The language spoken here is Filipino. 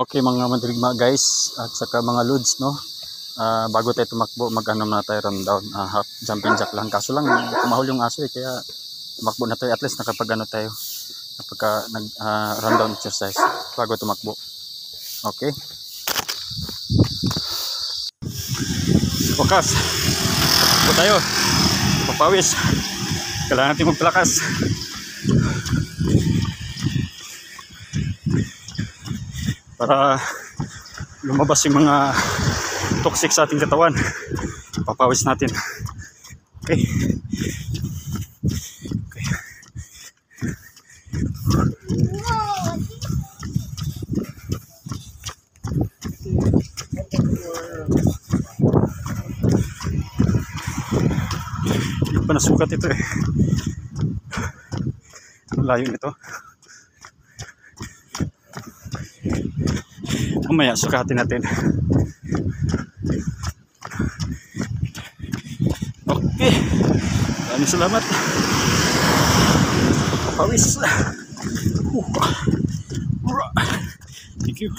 Okay mga mandirigma guys at saka mga lods no. Bago tayo tumakbo mag-ano na tayo rundown, half jumping jack lang, kaso lang kumahol yung aso kaya tumakbo na tayo, at least nakapag-ano tayo, napagka nag rundown exercise bago tumakbo. Okay, bukas takbo tayo, papawis, kailangan natin magpalakas. Para lumabas yung mga toxic sa ating katawan, papawis natin. Okay. Okay. Hindi pa nasukat ito eh. Ang layo nito. Mamaya sukatin natin. Okay, maraming salamat. Pawis. Thank you.